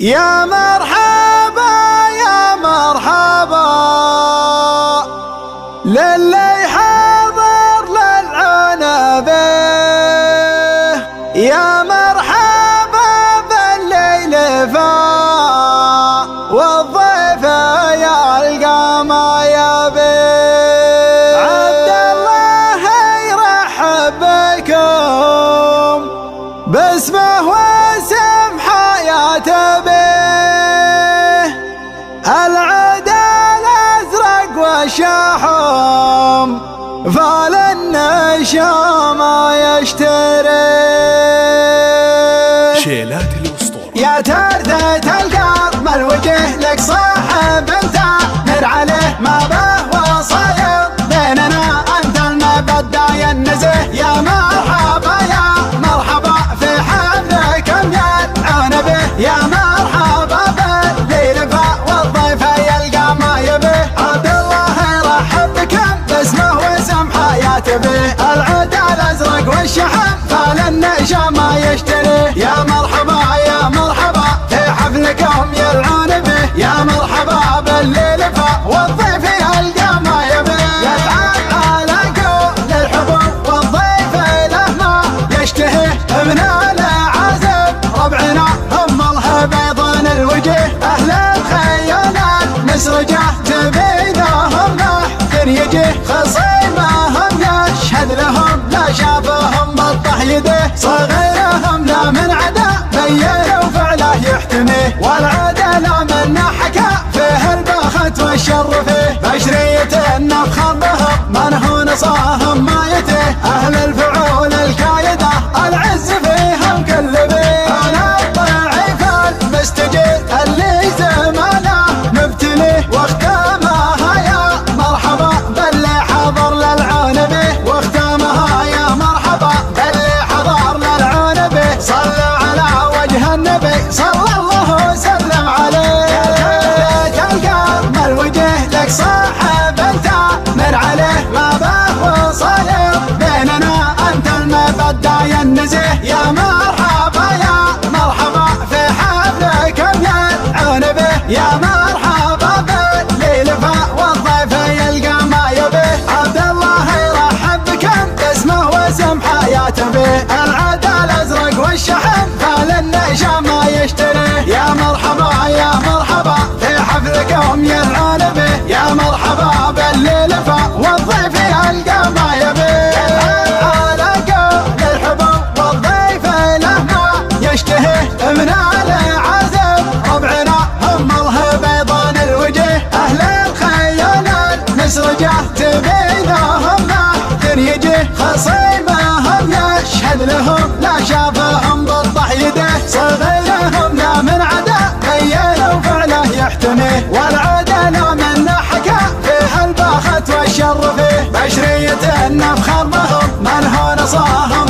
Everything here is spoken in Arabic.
يا مرحبا يا مرحبا للي حاضر للعنبه، يا مرحبا بالليل فا والضيف يلقى ما يبي. عبد الله يرحب بكم باسمه واسم حياته به، العود الازرق والشحم فالنشام يشتري. شيلات الاسطوره يا تردة القلب الوجه لك صاحب انت نر عليه ما به وصايد بيننا انت المبدع ينزه. يا مرحبا يا مرحبا في حفلكم يلعون به، يا مرحبا بالليل فا والضيف يلقى ما يبيه. عبد الله يرحب بكم باسمه واسم حياته به، العود الازرق والشحم فالنشام ما يشتريه. يا مرحبا يا مرحبا في حفلكم يلعون به، يا مرحبا بالليل فا والضيف يلقى ما يبيه. يتعب على كل الحبوب والضيف له ما يشتهيه، ابن العازب ربعنا هم البيضان الوجه، اهل الخيال المسرجه تبينهم لحن يجيه. خصيمهم يشهد لهم لا شافهم بطح يده، صغيرهم لا من عدا بين وفعله يحتميه، والعدل من حكى فيه البخت والشر فيه. بشرية النفخ بهم من هو نصاهم ما يتيه، اهل الفعول الكايده العز فيهم كل بيه. انا الضعيف المستجير اللي زمانه مبتليه، واختامها يا مرحبا باللي حضر للعون به، واختامها يا مرحبا باللي حضر للعون به. صلوا على وجه النبي صلى الله وسلم عليه. يا القلب الوجه لك صاحب انت من عليه ما به وصاير بيننا انت المبدع ينزه. يا مرحبا يا مرحبا في حفلكم يلعون به، يا مرحبا بالليل فا والضيف يلقى ما يبيه. عبد الله يرحب بكم باسمه واسم حياته به، العود الازرق والشحم فالنشام ما يشتريه. يا مرحبا يا مرحبا في حفلكم يلعون به، يا مرحبا بالليل فا والضيف يلقى ما يبيه. على كل الحبوب والضيف له ما يشتهيه، ابن العازب ربعنا هم البيضان الوجه، اهل الخيال المسرجه تبينهم لحن يجيه. خصيمهم يشهد لهم لا شافهم بطح يده، صغيرهم لا من عدا بين وفعله يحتميه، والعدل من حكى فيه البخت والشر فيه. بشرية النفخ بهم من هو نصاهم